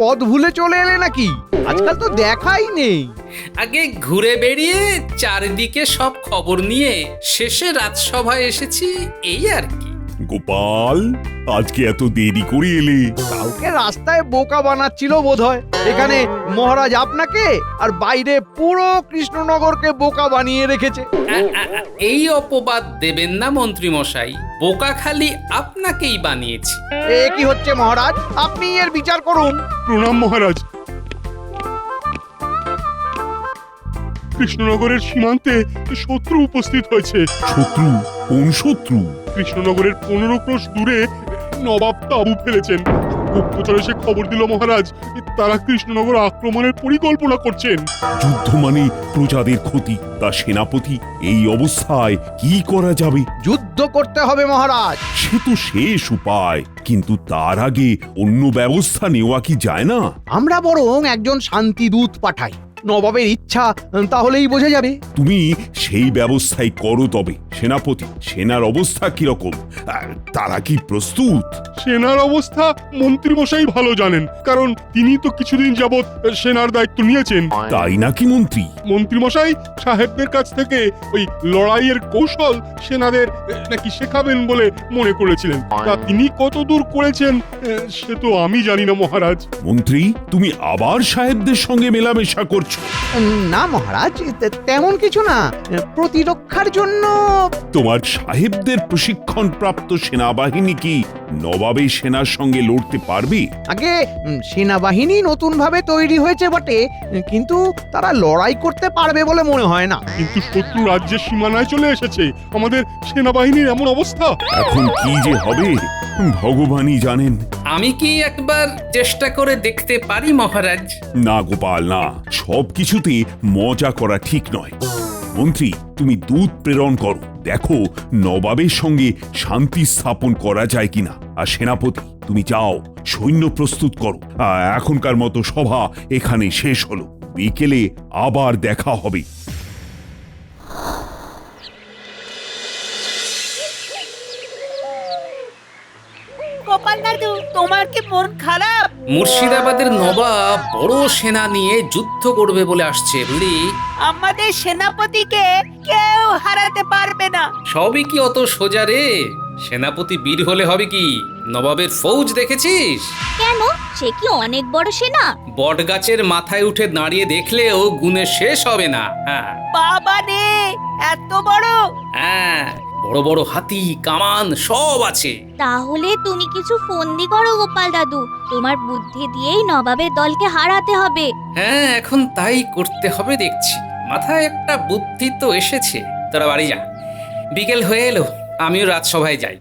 পথ ভুলে চলে এলে নাকি? আজকাল তো দেখাই নেই। আগে ঘুরে বেরিয়ে চারিদিকে সব খবর নিয়ে শেষে রাজসভায় এসেছি, এই আর কি। গোপাল, আজকে এত দেরি করে এলে? কাউকে রাস্তায় বোকা বানাচ্ছিল বোধহয়। এখানে মহারাজ আপনাকে আর বাইরে পুরো কৃষ্ণনগরকে বোকা বানিয়ে রেখেছে। এই অপবাদ দেবেন না মন্ত্রী মশাই, বোকা খালি আপনাকেই বানিয়েছি। এ কি হচ্ছে মহারাজ? আপনি এর বিচার করুন। প্রণাম মহারাজ। কৃষ্ণনগরের সীমান্তে শত্রু উপস্থিত হয়েছে। শত্রু? কোন শত্রু? কৃষ্ণনগরের 15 ক্রোশ দূরে নবাব তাঁবু ফেলেছেন। গুপ্তচর এসে খবর দিল মহারাজ, তারা কৃষ্ণনগর আক্রমণের পরিকল্পনা করছেন। যুদ্ধ মানে প্রজাদের ক্ষতি। তা সেনাপতি, এই অবস্থায় কি করা যাবে? যুদ্ধ করতে হবে মহারাজ। সে তো শেষ উপায়, কিন্তু তার আগে অন্য ব্যবস্থা নেওয়া কি যায় না? আমরা বরং একজন শান্তি দূত পাঠাই। নবাবের ইচ্ছা তাহলেই বোঝা যাবে। তুমি সেই ব্যবস্থাই করো। তবে সেনাপতি, সেনার অবস্থা কিরকম? তারা কি প্রস্তুত? সেনার অবস্থা মন্ত্রী মশাই ভালো জানেন, কারণ তিনি তো কিছুদিন যাবৎ সেনার দায়িত্ব নিয়েছেন। তাই নাকি মন্ত্রী? মন্ত্রী মশাই সাহেবদের কাছ থেকে ওই লড়াইয়ের কৌশল সেনাদের নাকি শেখাবেন বলে মনে করেছিলেন। তা তিনি কত দূর করেছেন সে তো আমি জানি না মহারাজ। মন্ত্রী, তুমি আবার সাহেবদের সঙ্গে মেলামেশা করছো? না মহারাজ, তেমন কিছু না। প্রতিরক্ষার জন্য। তোমার সাহেবদের প্রশিক্ষণ প্রাপ্ত সেনাবাহিনী কি নবাবের সেনার সঙ্গে লড়তে পারবে? আগে সেনাবাহিনী নতুন ভাবে তৈরি হয়েছে বটে, কিন্তু তারা লড়াই করতে পারবে বলে মনে হয় না। কিন্তু শত্রু রাজ্যের সীমানায় চলে এসেছে, আমাদের সেনাবাহিনীর এমন অবস্থা। এখন কি যে হবে ভগবানই জানেন। আমি কি একবার চেষ্টা করে দেখতে পারি মহারাজ? না গোপাল, না, সব কিছুতে মজা করা ঠিক নয়। মন্ত্রী, তুমি দূত প্রেরণ করো, দেখো নবাবের সঙ্গে শান্তি স্থাপন করা যায় কিনা। আর সেনাপতি, তুমি যাও, সৈন্য প্রস্তুত করো। এখনকার মতো সভা এখানে শেষ হলো, বিকেলে আবার দেখা হবে। গোপাল দাদু, তোমার কি মন খারাপ? মুর্শিদাবাদের নবাব বড় সেনা নিয়ে যুদ্ধ করবে বলে আসছে, বুঝলি? আমাদের সেনাপতিকে কেউ হারাতে পারবে না। সবই কি অত সোজা রে? সেনাপতি বীর হলে হবে কি? নবাবের ফৌজ দেখেছিস? কেন, সে কি অনেক বড় সেনা? বট গাছের মাথায় উঠে দাঁড়িয়ে দেখলেও গুণে শেষ হবে না। হ্যাঁ বাবা রে, এত বড়! হ্যাঁ, বড় বড় হাতি, কামান সব আছে। তাহলে তুমি কিছু ফন্দি করো গোপাল দাদু, তোমার বুদ্ধি দিয়েই নবাবের দলকে হারাতে হবে। হ্যাঁ, এখন তাই করতে হবে দেখছি। মাথায় একটা বুদ্ধি তো এসেছে। তোরা বাড়ি যা, বিকেল হয়ে এলো, আমিও রাজসভায় যাই।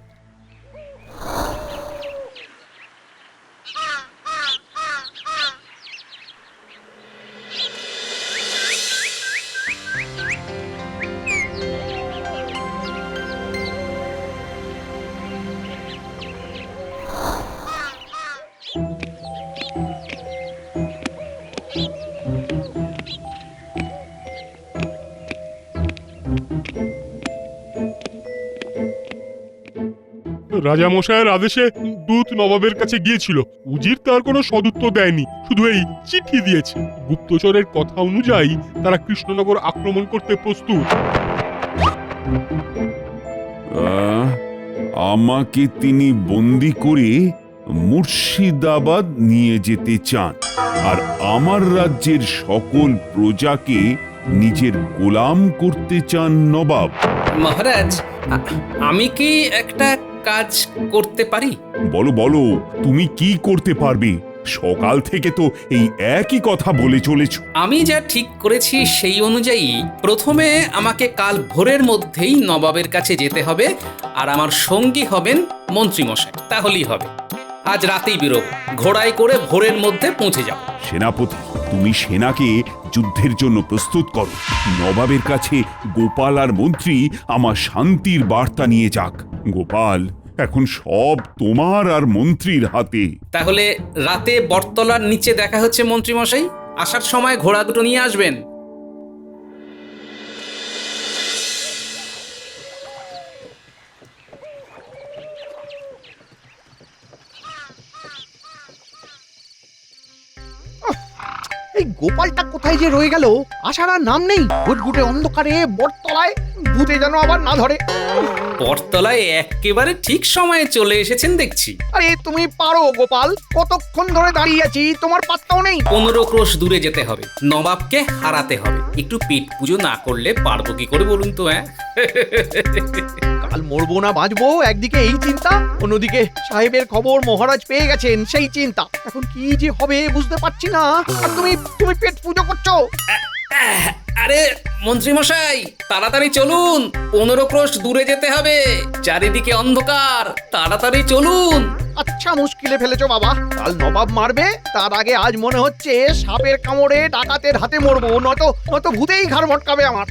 রাজামশাইয়ের আদেশে দূত নবাবের কাছে গিয়েছিল। উজির তার কোনো সদুত্তর দেয়নি, শুধু এই চিঠি দিয়েছে। গুপ্তচরের কথা অনুযায়ী তারা কৃষ্ণনগর আক্রমণ করতে প্রস্তুত। আমাকে তিনি বন্দি করে মুর্শিদাবাদ নিয়ে যেতে চান, আর আমার রাজ্যের সকল প্রজাকে নিজের গোলাম করতে চান নবাব। মহারাজ, আমি কি একটা কাজ করতে পারি? বলো বলো, তুমি কি করতে পারবে? সকাল থেকে তো এই একই কথা বলে চলেছ। আমি যা ঠিক করেছি সেই অনুযায়ী প্রথমে আমাকে কাল ভোরের মধ্যেই নবাবের কাছে যেতে হবে, আর আমার সঙ্গী হবেন মন্ত্রী মশাই। তাহলেই হবে। আজ রাতেই বেরোব, ঘোড়ায় করে ভোরের মধ্যে পৌঁছে যাব। সেনাপতি, তুমি সেনাকে যুদ্ধের জন্য প্রস্তুত করো। নবাবের কাছে গোপাল আর মন্ত্রী আমার শান্তির বার্তা নিয়ে যাক। গোপাল, এখন সব তোমার আর মন্ত্রীর হাতে। তাহলে রাতে বটতলার নিচে দেখা হচ্ছে মন্ত্রী মশাই। আসার সময় ঘোড়া দুটো নিয়ে আসবেন। এই গোপালটা কোথায় যে রয়ে গেল, আসার আর নাম নেই। ঘুটঘুটে অন্ধকারে বটতলায় ভূতে যেন আবার না ধরে। বটতলায় একেবারে ঠিক সময়ে চলে এসেছেন দেখছি। আরে তুমি পারো গোপাল, কতক্ষণ ধরে দাঁড়িয়ে আছি, তোমার পাত্তাও নেই। 15 ক্রোশ দূরে যেতে হবে, নবাবকে হারাতে হবে। একটু পেট পুজো না করলে পারবো কি করে বলুন তো? কাল মরবো না বাঁচবো একদিকে এই চিন্তা, অন্যদিকে সাহেবের খবর মহারাজ পেয়ে গেছেন সেই চিন্তা। এখন কি যে হবে বুঝতে পারছি না। আর তুমি তুমি পেট পুজো করছো। আরে মন্ত্রী মশাই, তাড়াতাড়ি চলুন, 15 ক্রোশ দূরে যেতে হবে, চারিদিকে অন্ধকার, তাড়াতাড়ি চলুন। আচ্ছা মুশকিলে ফেলেছো বাবা, কাল নবাব মারবে, তার আগে আজ মনে হচ্ছে সাপের কামড়ে ডাকাতের হাতে মরবো, নয়তো ভূতেই ঘাড় মটকাবে আমার।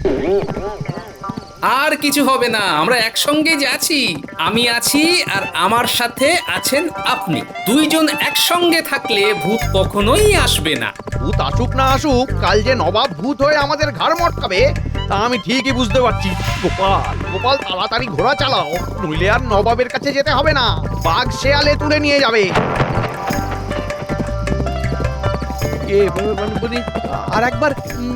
আর কিছু হবে না, আমরা একসঙ্গে যাচ্ছি। আমি আছি আর আমার সাথে আছেন আপনি। দুইজন একসঙ্গে থাকলে ভূত কখনোই আসবে না। ভূত আসুক না আসুক, কাল যে নবাব ভূত হয়ে আমাদের ঘাড় মটকাবে তা আমি ঠিকই বুঝতে পারছি। গোপাল তাড়াতাড়ি ঘোড়া চালাও, নইলে আর নবাবের কাছে যেতে হবে না, বাঘ শেয়ালে তুলে নিয়ে যাবে। আর একবার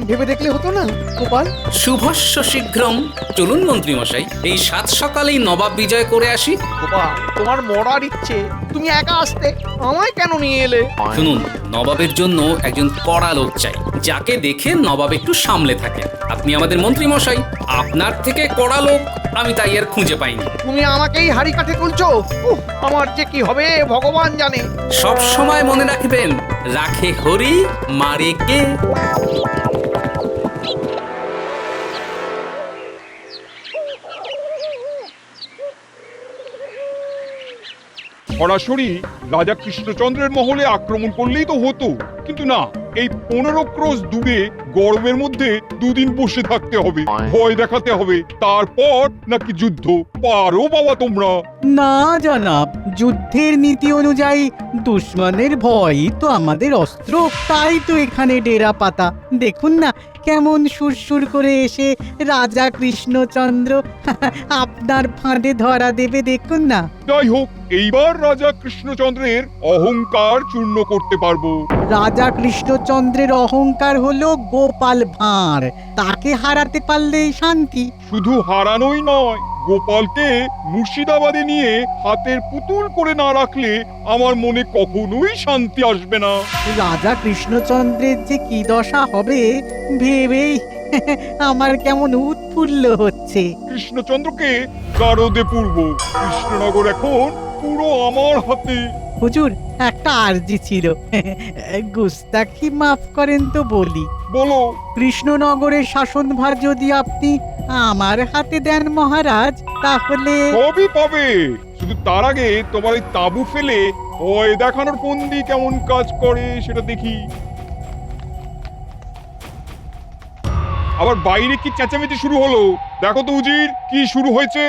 ভেবে দেখলে হতো না গোপাল? শুভস্য শীঘ্রম। চলুন মন্ত্রী মশাই, এই 7 সকালেই নবাব বিজয় করে আসি। গোপাল, তোমার মরার ইচ্ছে, তুমি একা আসতে, আমায় কেন নিয়ে এলে? শুনুন, নবাবের জন্য একজন কড়া লোক চাই, যাকে দেখে নবাব একটু সামলে থাকেন। আপনি আমাদের মন্ত্রী মশাই, আপনার থেকে কড়া লোক আমি তাই আর খুঁজে পাইনি। তুমি আমাকেই হাড়ি কাঠে তুলছো? আমার যে কি হবে ভগবান জানে। সব সময় মনে রাখবেন, রাখে হরি মারে কে। সরাসরি রাজা কৃষ্ণচন্দ্রের মহলে আক্রমণ করলেই তো হতো, কিন্তু না, এই 15 ক্রোশ দূরে গরমের মধ্যে 2 দিন বসে থাকতে হবে, ভয় দেখাতে হবে, তারপর নাকি যুদ্ধ। পারো বাবা তোমরা? না জনাব, যুদ্ধের নীতি অনুযায়ী দুশ্মনের ভয়ই তো আমাদের অস্ত্র। তাই তো এখানে ডেরা পাতা। দেখুন না কেমন সুরসুর করে এসে রাজা কৃষ্ণচন্দ্র আপনার ফাঁদে ধরা দেবে, দেখুন না। যাই হোক, এইবার রাজা কৃষ্ণচন্দ্রের অহংকার চূর্ণ করতে পারবো। রাজা কৃষ্ণচন্দ্রের অহংকার হলো গোপাল ভাঁড়, তাকে হারাতে পারলেই শান্তি। শুধু হারানোই নয়, গোপালকে মুর্শিদাবাদে নিয়ে হাতের পুতুল করে না রাখলে আমার মনে কখনোই শান্তি আসবে না। রাজা কৃষ্ণচন্দ্রের যে কি দশা হবে ভেবেই আমার কেমন উৎফুল্ল হচ্ছে। কৃষ্ণচন্দ্রকে গারদে পূর্ব, কৃষ্ণনগর এখন পুরো আমার হাতে। হুজুর, একটা আরজি ছিল, গুস্তাখি মাফ করেন তো বলি। বলো। কৃষ্ণনগরের শাসনভার যদি আপনি আমার হাতে দেন মহারাজ, তাহলে সবই পাবে, শুধু তার আগে তোমার এই তাবু ফেলে ভয় দেখানোর ফন্দি কেমন কাজ করে সেটা দেখি। আবার বাইরে কি চেঁচামেচি শুরু হলো? দেখো তো উজির, কি শুরু হয়েছে।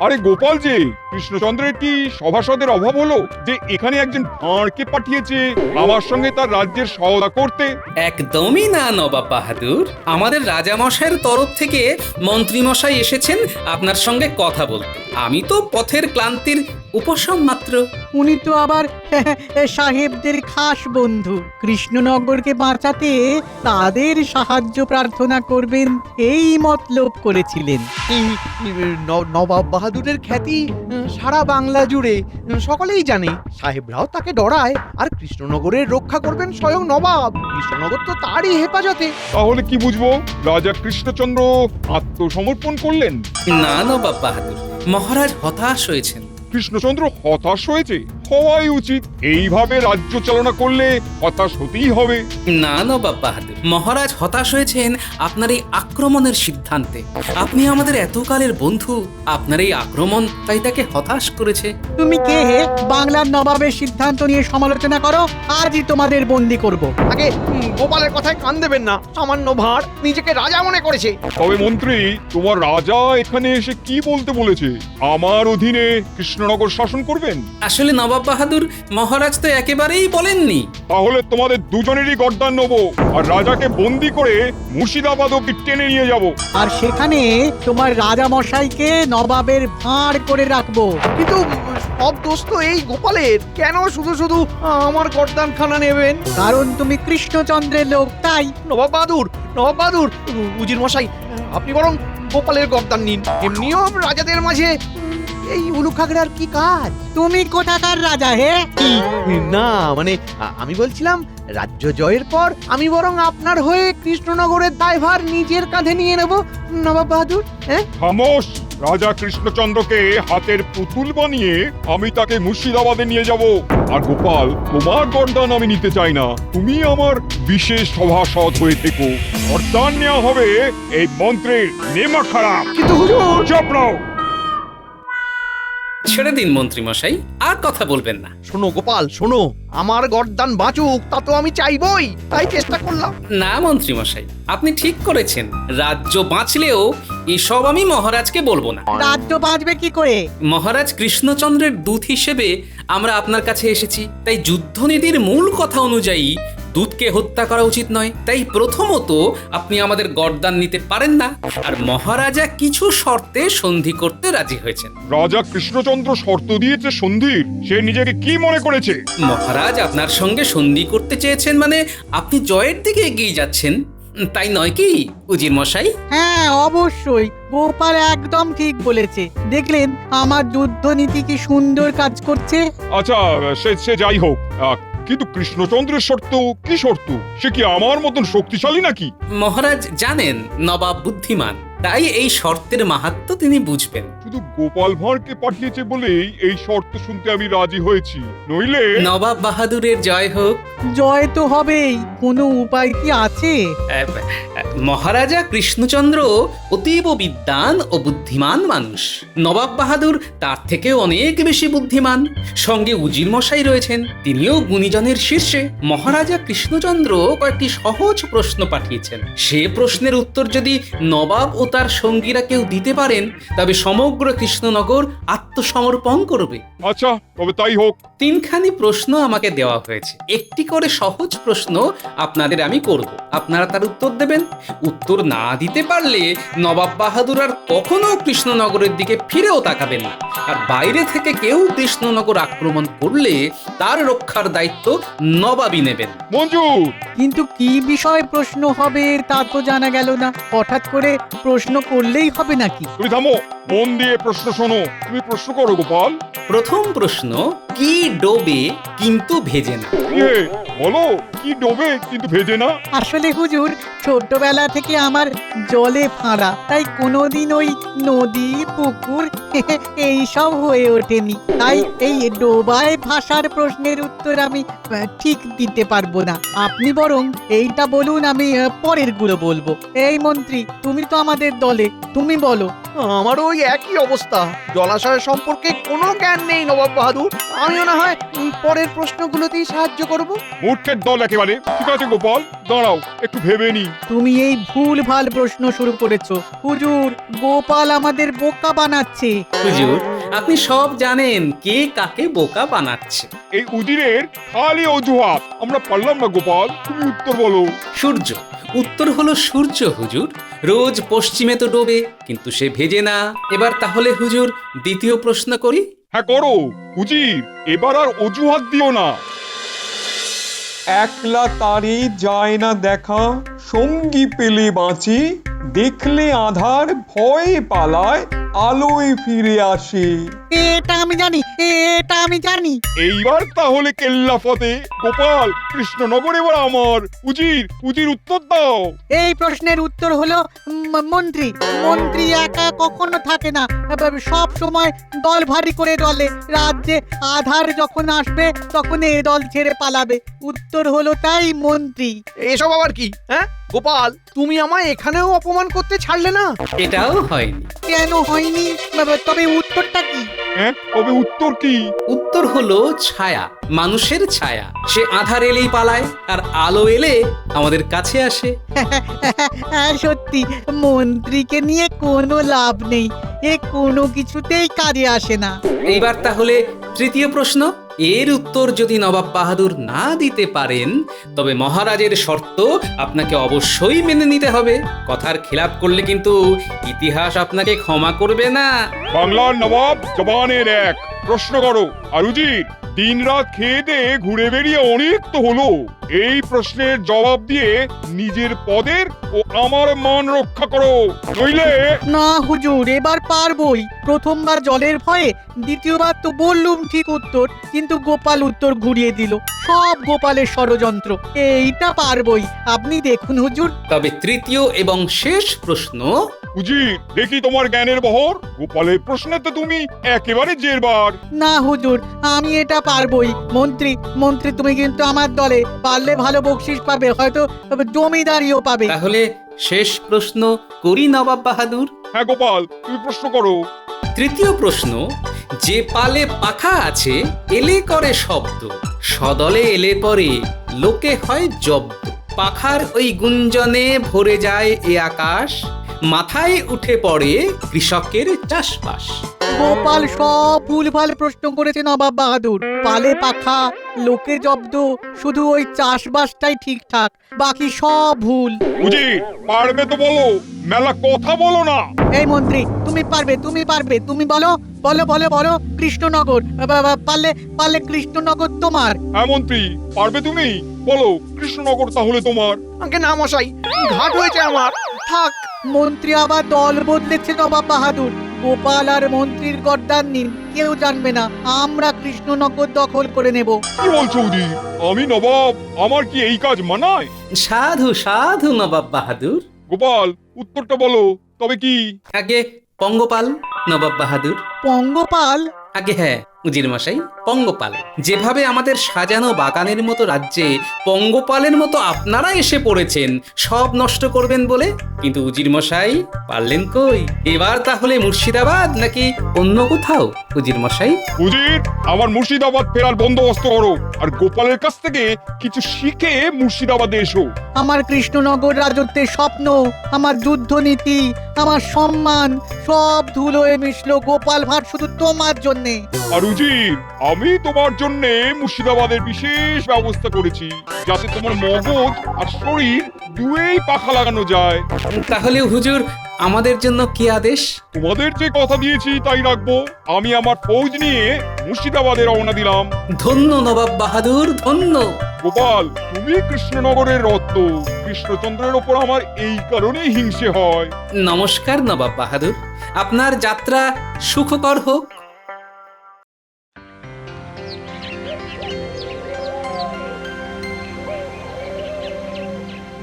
আরে গোপাল যে, কৃষ্ণচন্দ্রের কি সভাসদের অভাব হলো যে এখানে একজন ভাঁড়কে পাঠিয়েছে আমার সঙ্গে তার রাজ্যের সওদা করতে? একদমই না নবাব বাহাদুর, আমাদের রাজামশাইয়ের তরফ থেকে মন্ত্রীমশাই এসেছেন আপনার সঙ্গে কথা বলতে। আমি তো পথের ক্লান্তির উপশম মাত্র। উনি তো আবার সাহেবদের খাস বন্ধু, কৃষ্ণনগরকে বাঁচাতে তাদের সাহায্য প্রার্থনা করবেন এই মতলব করেছিলেন। এই নবাব বাহাদুরের খ্যাতি সারা বাংলা জুড়ে সকলেই জানে। সাহেবরাও তাকে ডরায়, আর কৃষ্ণনগরের রক্ষা করবেন স্বয়ং নবাব। কৃষ্ণনগর তো তারই হেফাজতে। তাহলে কি বুঝবো? রাজা কৃষ্ণচন্দ্র আত্মসমর্পণ করলেন? না নবাব বাহাদুর, মহারাজ হতাশ হয়েছেন। কৃষ্ণচন্দ্র হতাশ হয়েছে? হওয়াই উচিত। এইভাবে রাজ্য চালনা করলে হতাশ হতেই হবে। না নবাব বাহাদুর, মহারাজ হতাশ হয়েছেন আপনার এই আক্রমণের সিদ্ধান্তে। আপনি আমাদের এতকালের বন্ধু, আপনার এই আক্রমণ তাই তাকে হতাশ করেছে। তুমি কে হে বাংলার নবাবের সিদ্ধান্ত নিয়ে সমালোচনা করো? আজই তোমাদের বন্দি করব। আগে গোপালের কথায় কান দেবেন না, সামান্য ভাঁড় নিজেকে রাজা মনে করেছে। তবে মন্ত্রী, তোমার রাজা এখানে এসে কি বলতে বলেছে? আমার অধীনে কৃষ্ণনগর শাসন করবেন? আসলে নবাব নবাব বাহাদুর, মহারাজ তো একেবারেই বলেননি। তাহলে তোমাদের দুজনেরই গর্দান নেবো আর রাজাকে বন্দি করে মুর্শিদাবাদ অব্দি টেনে নিয়ে যাব। আর সেখানে তোমার রাজামশাইকে নবাবের ভাঁড় করে রাখবো। কিন্তু সব দোষ তো এই গোপালের। কেন শুধু শুধু আমার গর্দানখানা নেবেন? কারণ তুমি কৃষ্ণচন্দ্রের লোক, তাই। নবাব বাহাদুর, নবাব বাহাদুর, উজির মশাই, আপনি বরং গোপালের গর্দান নিন। এমনিও রাজাদের মাঝে এই উলুখাগড়ার কি কাজ? তুমি কোথাকার রাজা হে? না মানে আমি বলছিলাম রাজ্য জয়ের পর আমি বরং আপনার হয়ে কৃষ্ণনগরের দায়ভার নিজের কাঁধে নিয়ে নেব নবাব বাহাদুর। হ্যাঁ, খামোশ! রাজা কৃষ্ণচন্দ্রকে হাতের পুতুল বানিয়ে আমি তাকে মুর্শিদাবাদে নিয়ে যাব। আর গোপাল, তোমার গর্দান আমি নিতে চাই না। তুমি আমার বিশেষ সভাসদ হয়ে থেকো। গর্দান নেওয়া হবে এই মন্ত্রীর নেমা খারাপ। কিন্তু হুজুর। চুপ রও। ছেড়ে দিন মন্ত্রীমশাই, আর কথা বলবেন না। শোনো গোপাল, শোনো, আমার গর্দান বাঁচুক তা তো আমি চাইবই, তাই চেষ্টা করলাম। না মন্ত্রীমশাই, আপনি ঠিক করেছেন। রাজ্য বাঁচলেও এসব আমি মহারাজকে বলবো না। রাজ্য বাঁচবে কি করে? মহারাজ কৃষ্ণচন্দ্রের দূত হিসেবে আমরা আপনার কাছে এসেছি, তাই যুদ্ধনীতির মূল কথা অনুযায়ী দূতকে হত্যা করা উচিত নয়। তাই প্রথমত আপনি আমাদের গর্দান নিতে পারেন না, আর মহারাজা কিছু শর্তে সন্ধি করতে রাজি হয়েছেন। রাজা কৃষ্ণচন্দ্র শর্ত দিয়েছে সন্ধির। সে নিজেকে কি মনে করেছে? মহারাজ আপনার সঙ্গে সন্ধি করতে চেয়েছেন মানে আপনি জয়ের দিকে এগিয়ে যাচ্ছেন, তাই নয় কি উজির মশাই? হ্যাঁ, অবশ্যই। গোপাল একদম ঠিক বলেছে। দেখলেন আমার যুদ্ধনীতি কি সুন্দর কাজ করছে। আচ্ছা, সে যাই হোক, কিন্তু কৃষ্ণচন্দ্রের শর্ত কি শর্ত? সে কি আমার মতন শক্তিশালী নাকি? মহারাজ জানেন নবাব বুদ্ধিমান, তাই এই শর্তের মাহাত্ম্য তিনি বুঝবেন। শুধু গোপাল ভাঁড়কে পাঠিয়েছে বলেই এই শর্ত শুনতে আমি রাজি হয়েছি, নইলে নবাব বাহাদুরের জয় হোক। জয় তো হবেই, কোনো উপায় কি আছে? মহারাজা কৃষ্ণচন্দ্র অতীব বিদ্বান ও বুদ্ধিমান মানুষ। নবাব বাহাদুর তার থেকে অনেক বেশি বুদ্ধিমান। সঙ্গে উজির মশাই রয়েছেন, তিনিও গুণীজনের শীর্ষে। মহারাজা কৃষ্ণচন্দ্র কয়েকটি সহজ প্রশ্ন পাঠিয়েছেন। সে প্রশ্নের উত্তর যদি নবাব ও তার সঙ্গীরা কেউ দিতে পারেন, তবে সমগ্র কৃষ্ণনগর আত্মসমর্পণ করবে। আচ্ছা, তবে তাই হোক। তিনখানি প্রশ্ন আমাকে দেওয়া হয়েছে। একটি করে সহজ প্রশ্ন আপনাদের আমি করব, আপনারা তার উত্তর দেবেন। উত্তর না দিতে পারলে নবাব বাহাদুর আর কখনো কৃষ্ণনগরের দিকে ফিরেও তাকাবেন না। আর বাইরে থেকে কেউ কৃষ্ণনগর আক্রমণ করলে তার রক্ষার দায়িত্ব নবাবই নেবেন। মঞ্জুর। কিন্তু কি বিষয় প্রশ্ন হবে তা তো জানা গেল না। হঠাৎ করে প্রশ্ন করলেই হবে নাকি? তুমি থামো, মন দিয়ে প্রশ্ন শোনো। তুমি প্রশ্ন করো গোপাল। প্রথম প্রশ্ন, কি ডোবে কিন্তু ভেজে না? বলো, কি ডোবে কিন্তু ভেজে না? আসলে হুজুর, ছোটবেলা থেকে আমার জলে ফাঁড়া, তাই কোনোদিন ওই নদী পুকুর এইসব হয়ে ওঠেনি। তাই এই ডোবায় ভাষার প্রশ্নের উত্তর আমি ঠিক দিতে পারবো না। আপনি বরং এইটা বলুন, আমি পরের গুলো বলবো। এই মন্ত্রী, তুমি তো আমাদের দলে, তুমি বলো। আমারও ওই একই অবস্থা। জলাশয় সম্পর্কে কোনো জ্ঞান নেই নবাব বাহাদুর। আমিও না হয় পরের প্রশ্নগুলোতেই সাহায্য করব। মূর্খের দল একেবারে। ঠিক আছে গোপাল, দাঁড়াও, একটু ভেবে নি। তুমি এই ভুল ভাল প্রশ্ন শুরু করেছো হুজুর। গোপাল আমাদের বোকা বানাচ্ছে। হুজুর, আপনি সব জানেন কে কাকে বোকা বানাচ্ছে। এই উজিরের খালি অজুহাত। আমরা পারলাম না গোপাল, তুমি উত্তর বলো। সূর্য। উত্তর হলো সূর্য হুজুর। রোজ পশ্চিমে তো ডোবে, কিন্তু সে ভেজে না। এবার তাহলে হুজুর দ্বিতীয় প্রশ্ন করি। হ্যাঁ করো উজির, এবার আর অজুহাত দিও না। একলা তারি যায় না দেখা, সঙ্গী পেলে বাঁচি, দেখলে আধার ভয়ে পালায়, আলোয় ফিরে আসে। এটা আমি জানি, এটা আমি জানি। এইবার তাহলে কেল্লা ফতে। গোপাল, কৃষ্ণনগর এবার আমার। উজির উত্তর দাও। এই প্রশ্নের উত্তর হলো মন্ত্রী। মন্ত্রী একা কখনো থাকে না, সব সময় দল ভারী করে দলে। রাজ্যে আধার যখন আসবে তখন এই দল ছেড়ে পালাবে। উত্তর হলো তাই মন্ত্রী। এসব আবার কি? হ্যাঁ গোপাল, তুমি আমায় এখানেও অপমান করতে ছাড়লে না। এটাও হয়নি। কেন হয়নি? তবে উত্তরটা কি? হ্যাঁ, তবে উত্তর কি? উত্তর হলো ছায়া, মানুষের ছায়া। সে আধার এলেই পালায়, আর আলো এলে আমাদের কাছে আসে। হ্যাঁ, সত্যি মন্ত্রীকে নিয়ে কোনো লাভ নেই। এ কোনো কিছুতেই কাজে আসে না। এইবার তাহলে তৃতীয় প্রশ্ন। এর উত্তর যদি নবাব বাহাদুর না দিতে পারেন তবে মহারাজের শর্ত আপনাকে অবশ্যই মেনে নিতে হবে। কথার খিলাপ করলে কিন্তু ইতিহাস আপনাকে ক্ষমা করবে না। বাংলার নবাব জবানের এক, প্রশ্ন করো। আর উজির, দিনরাত খেয়ে দিয়ে ঘুরে বেরিয়ে অনেক তো হলো, এই প্রশ্নের জবাব দিয়ে নিজের পদের ও আমার মান রক্ষা করো, নইলে না হুজুর, এবার পারবই। প্রথমবার জলের ভয়ে, দ্বিতীয়বার তো বললুম ঠিক উত্তর, কিন্তু গোপাল উত্তর ঘুরিয়ে দিল। সব গোপালের ষড়যন্ত্র। এইটা পারবই, আপনি দেখুন হুজুর। তবে তৃতীয় এবং শেষ প্রশ্ন, উজির, দেখি তোমার জ্ঞানের বহর। গোপালের প্রশ্নে তো তুমি একেবারে জেরবার। না হুজুর, আমি এটা পারবই। মন্ত্রী মন্ত্রী তুমি কিন্তু আমার দলে, পারলে ভালো বকশিস পাবে, হয়তো জমিদারিও পাবে। তাহলে শেষ প্রশ্ন করি নবাব বাহাদুর। হ্যাঁ গোপাল, তুমি প্রশ্ন করো। তৃতীয় প্রশ্ন, যে পালে পাখা আছে এলে করে শব্দ, সদলে এলে পরে লোকে হয় জব্দ। পাখার ওই গুঞ্জনে ভরে যায় এ আকাশ, মাথায় উঠে পড়ে কৃষকের চাষবাস। গোপাল সব ভুলভাল প্রশ্ন করেছে নবাব বাহাদুর। পালে পাখা, লোকে জব্দ, শুধু ওই চাষবাসটাই ঠিকঠাক, বাকি সব ভুল। উজির, পারবে তো বলো, মেলা কথা বলো না। এই মন্ত্রী, তুমি পারবে, তুমি পারবে, তুমি বলো বলো বলো বলো। কৃষ্ণনগর, পারলে পারলে কৃষ্ণনগর তোমার। হ্যাঁ মন্ত্রী, পারবে তুমি? বলো, কৃষ্ণনগর তাহলে তোমার। আগে না মশাই, ঘাট হয়েছে আমার, থাক। মন্ত্রী আবার দল বদলেছে নবাব বাহাদুর। গোপাল আর মন্ত্রীর গর্দান নিন, কেউ জানবে না। আমরা কৃষ্ণনগর দখল করে নেব। কি বলছো উজির? আমি নবাব, আমার কি এই কাজ মানায়? সাধু সাধু নবাব বাহাদুর। গোপাল, উত্তরটা বলো তবে কি? আগে পঙ্গপাল নবাব বাহাদুর। পঙ্গপাল? আগে হ্যাঁ উজির মশাই, পঙ্গপাল। যেভাবে আমাদের সাজানো বাগানের মতো রাজ্যে পঙ্গপালের মতো আপনারা এসে পড়েছেন সব নষ্ট করবেন বলে, কিন্তু উজির মশাই পারলেন কই। এবার তাহলে মুর্শিদাবাদ নাকি অন্য কোথাও উজির মশাই? উজির, আমার মুর্শিদাবাদ ফেরার বন্দোবস্ত করো, আর গোপালের কাছ থেকে কিছু শিখে মুর্শিদাবাদে এসো। আমার কৃষ্ণনগর রাজত্বের স্বপ্ন, আমার যুদ্ধনীতি, আমার সম্মান সব ধুলোয় মিশলো গোপাল ভাঁড় শুধু তোমার জন্যে। আর উজির, আমি তোমার জন্য মুর্শিদাবাদের বিশেষ ব্যবস্থা করেছি, যাতে তোমার মগজ আর শরীর দুয়েই পাখা লাগানো যায়। তাহলে হুজুর আমাদের জন্য কি আদেশ? তোমাদের যে কথা দিয়েছি তাই রাখবো। আমি আমার ফৌজ নিয়ে মুর্শিদাবাদে রওনা দিলাম। ধন্য নবাব বাহাদুর, ধন্য। গোপাল, তুমি কৃষ্ণনগরের রত্ন, কৃষ্ণচন্দ্রের ওপর আমার এই কারণেই হিংসে হয়। নমস্কার নবাব বাহাদুর, আপনার যাত্রা সুখকর হোক।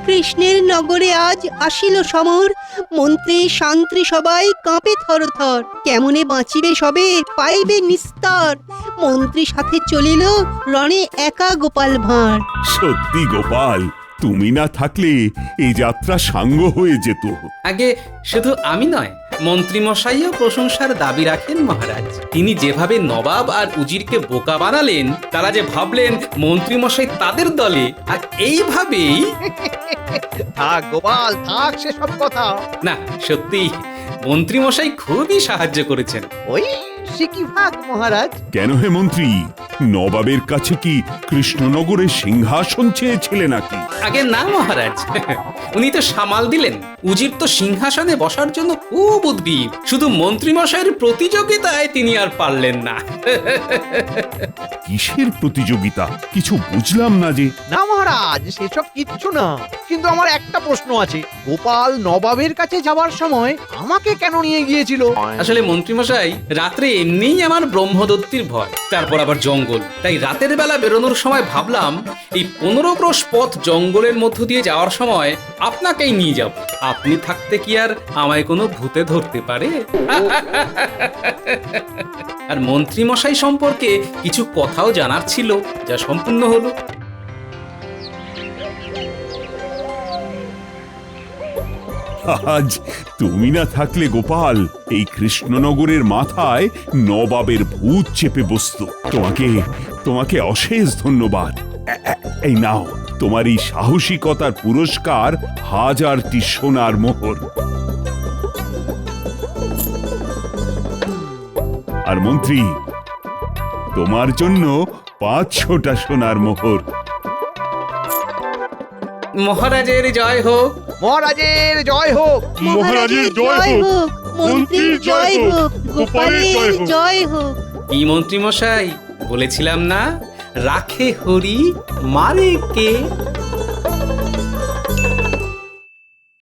কৃষ্ণের নগরে আজ আসিল সমর, মন্ত্রী শান্ত্রী সবাই কাঁপে থরথর। কেমনে বাঁচিবে সবে, পাইবে নিস্তার, মন্ত্রী সাথে চলিল রণে একা গোপাল ভাঁড়। সত্যি গোপাল, তুমি না থাকলে এই যাত্রা সাঙ্গ হয়ে যেত। আগে শুধু আমি নয়, মন্ত্রী মশাইও প্রশংসার দাবি রাখেন মহারাজ। তিনি যেভাবে নবাব আর উজিরকে বোকা বানালেন, তারা যে ভাবলেন মন্ত্রী মশাই তাদের দলে, আর এইভাবেই। থাক গোপাল, থাক সেসব কথা। না সত্যি মন্ত্রী মশাই খুবই সাহায্য করেছেন। ওই সিকি ভাগ মহারাজ। কেন হে মন্ত্রী, নবাবের কাছে কি কৃষ্ণনগরের সিংহাসন চেয়েছিলে নাকি? আগে না মহারাজ, উনি তো সামাল দিলেন। উজির তো সিংহাসনে বসার জন্য খুব উদ্গ্রীব, শুধু মন্ত্রী মশাইয়ের প্রতিযোগিতায় তিনি আর পারলেন না। কিসের প্রতিযোগিতা? কিছু বুঝলাম না যে। না মহারাজ, সেসব কিচ্ছু না, কিন্তু আমার একটা প্রশ্ন আছে। গোপাল নবাবের কাছে যাওয়ার সময় আমাকে কেন নিয়ে গিয়েছিল? আসলে মন্ত্রী মশাই, রাত্রে এমনিই আমার ব্রহ্মদত্তির ভয়, তারপর আবার জঙ্গল, তাই রাতের বেলা বেরোনোর সময় ভাবলাম এই 15 ক্রোশ পথ জঙ্গলের মধ্য দিয়ে যাওয়ার সময় আপনাকেই নিয়ে যাব। আপনি থাকতে কি আর আমায় কোনো ভূতে ধরতে পারে? আর মন্ত্রী মশাই সম্পর্কে কিছু কথাও জানার ছিল, যা সম্পূর্ণ হলো। আজ তুমি না থাকলে গোপাল, এই কৃষ্ণনগরের মাথায় নবাবের ভূত চেপে বসতো। তোমাকে অশেষ ধন্যবাদ। এই নাও, তোমার এই সাহসিকতার পুরস্কার 1000টি সোনার মোহর। আর মন্ত্রী, তোমার জন্য 500টা সোনার মোহর। মহারাজের জয় হোক। মহারাজের জয় হোক। মহারাজের জয় হোক, মন্ত্রীর জয় হোক, গোপালের জয় হোক। কি মন্ত্রী মশাই, বলেছিলাম না, রাখে হরি মারে কে।